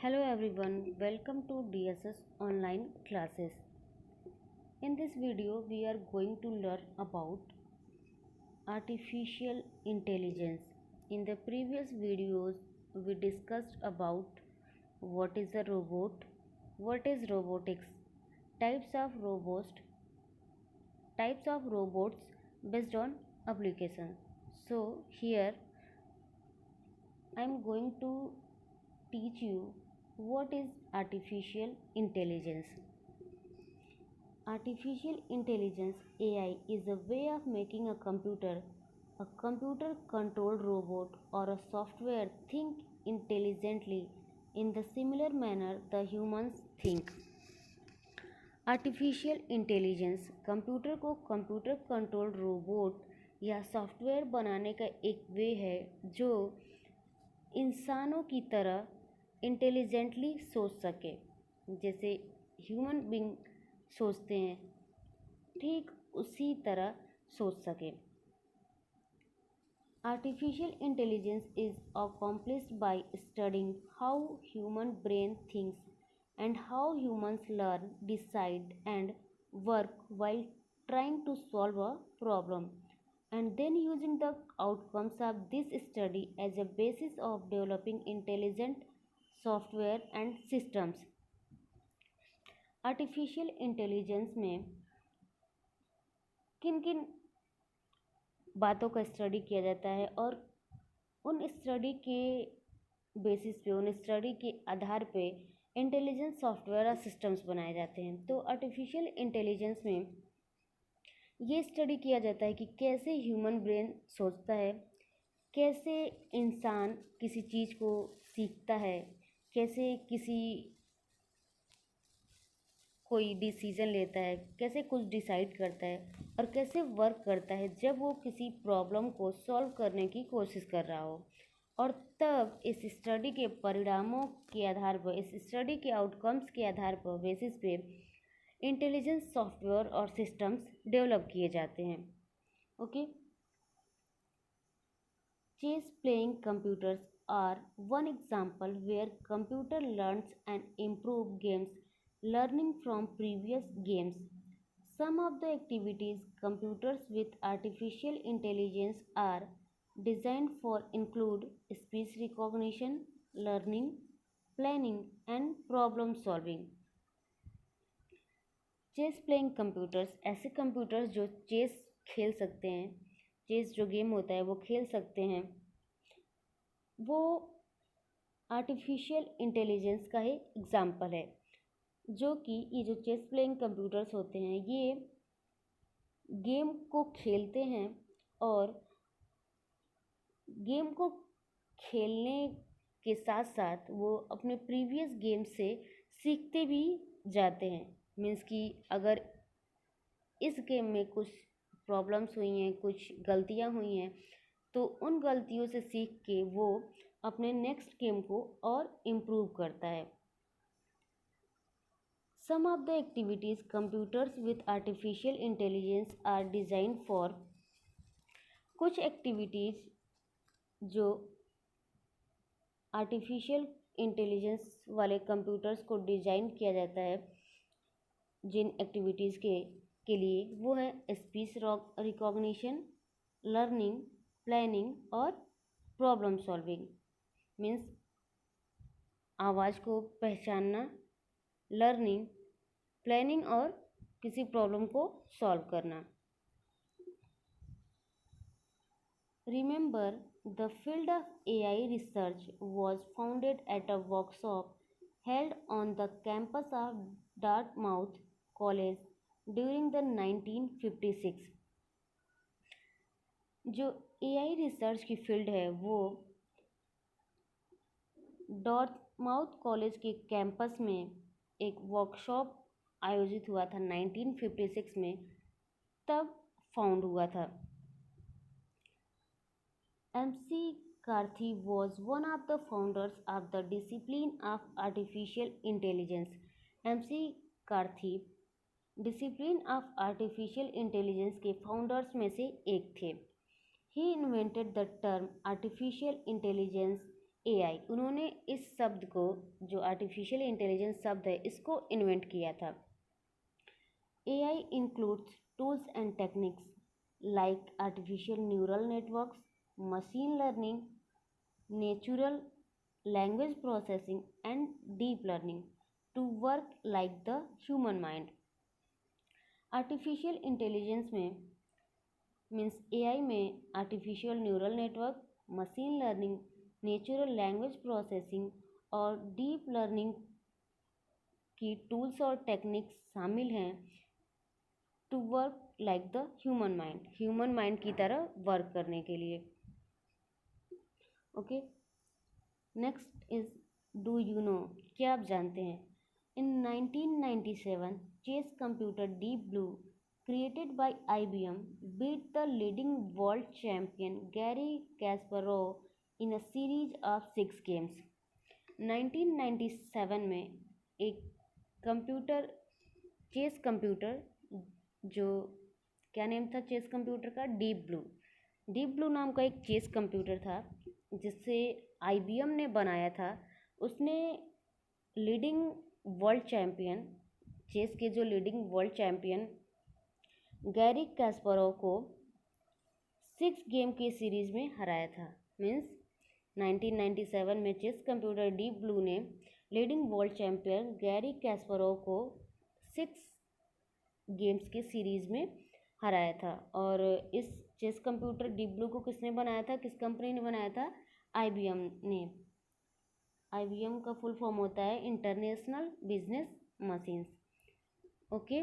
Hello everyone, welcome to DSS online classes. In this video, we are going to learn about artificial intelligence. In the previous videos, we discussed about what is a robot, what is robotics, types of robots, types of robots based on application. So here I am going to teach you what is artificial intelligence. Artificial intelligence AI is a way of making a computer controlled robot or a software think intelligently in the similar manner the humans think. Artificial intelligence computer को computer controlled robot या software बनाने का एक वे है जो इंसानों की तरह इंटेलिजेंटली सोच सके, जैसे ह्यूमन बीइंग सोचते हैं ठीक उसी तरह सोच सके. Artificial intelligence is accomplished by studying how human brain thinks and how humans learn, decide and work while trying to solve a problem, and then using the outcomes of this study as a basis of developing intelligent software and systems. Artificial intelligence में किन किन बातों का study किया जाता है और उन स्टडी के बेसिस पे, उन स्टडी के आधार पे इंटेलिजेंस सॉफ्टवेयर और सिस्टम्स बनाए जाते हैं. तो आर्टिफिशियल इंटेलिजेंस में ये स्टडी किया जाता है कि कैसे ह्यूमन ब्रेन सोचता है, कैसे इंसान किसी चीज़ को सीखता है, कैसे कोई डिसीज़न लेता है, कैसे कुछ डिसाइड करता है और कैसे वर्क करता है जब वो किसी प्रॉब्लम को सॉल्व करने की कोशिश कर रहा हो. और तब इस स्टडी के परिणामों के आधार पर, इस स्टडी के आउटकम्स के आधार पर, बेसिस पे इंटेलिजेंस सॉफ्टवेयर और सिस्टम्स डेवलप किए जाते हैं. Okay, chess playing computers are one example where computer learns and improve games learning from previous games. Some of the activities computers with artificial intelligence are designed for include speech recognition, learning, planning and problem solving. Chess playing computers ऐसे computers जो chess खेल सकते हैं, chess जो game होता है वो खेल सकते हैं, वो आर्टिफिशियल इंटेलिजेंस का ही एग्जाम्पल है. जो कि ये जो चेस प्लेइंग कंप्यूटर्स होते हैं ये गेम को खेलते हैं और गेम को खेलने के साथ साथ वो अपने प्रीवियस गेम से सीखते भी जाते हैं. मीन्स कि अगर इस गेम में कुछ प्रॉब्लम्स हुई हैं, कुछ गलतियां हुई हैं, तो उन गलतियों से सीख के वो अपने नेक्स्ट गेम को और इम्प्रूव करता है. Some of the activities computers with artificial intelligence are designed for. कुछ एक्टिविटीज़ जो आर्टिफिशियल इंटेलिजेंस वाले कंप्यूटर्स को डिज़ाइन किया जाता है, जिन एक्टिविटीज़ के लिए वो है स्पीच रिकॉग्निशन, लर्निंग, प्लानिंग और प्रॉब्लम सॉल्विंग. मीन्स आवाज़ को पहचानना, लर्निंग, प्लानिंग और किसी प्रॉब्लम को सॉल्व करना. Remember the field of AI research was founded at a workshop held on the campus of Dartmouth College during the 1956. जो AI research की फील्ड है वो डॉर्थमाउथ कॉलेज के कैंपस में एक वर्कशॉप आयोजित हुआ था 1956 में, तब फाउंड हुआ था. MC Carthy was one of the founders of the discipline of artificial intelligence. MC Carthy discipline of artificial intelligence के फाउंडर्स में से एक थे. He invented the term artificial intelligence AI, उन्होंने इस शब्द को, जो आर्टिफिशियल इंटेलिजेंस शब्द है, इसको इन्वेंट किया था। AI includes tools and techniques like artificial neural networks, machine learning, natural language processing and deep learning to work like the human mind. Artificial intelligence में मीन्स एआई में artificial neural network, machine learning, natural language processing और deep learning की tools और techniques शामिल हैं to work like the human mind की तरह work करने के लिए। Okay, next is do you know, क्या आप जानते हैं? In 1997 chess computer Deep Blue created by IBM beat the leading world champion Garry Kasparov in a series of 6 games। 1997 में एक चेस कंप्यूटर, जो क्या नेम था चेस कंप्यूटर का? डीप ब्लू नाम का एक चेस कंप्यूटर था जिसे IBM ने बनाया था। उसने लीडिंग वर्ल्ड चैम्पियन, चेस के जो लीडिंग वर्ल्ड चैम्पियन गैरी कैस्परोव को 6 गेम की सीरीज में हराया था। मीन्स 1997 में चेस कंप्यूटर डीप ब्लू ने लीडिंग वर्ल्ड चैम्पियन गैरी कैस्परोव को 6 गेम्स की सीरीज में हराया था। और इस चेस कंप्यूटर डीप ब्लू को किसने बनाया था, किस कंपनी ने बनाया था? IBM ने। IBM का फुल फॉर्म होता है इंटरनेशनल बिजनेस मशीन्स। ओके,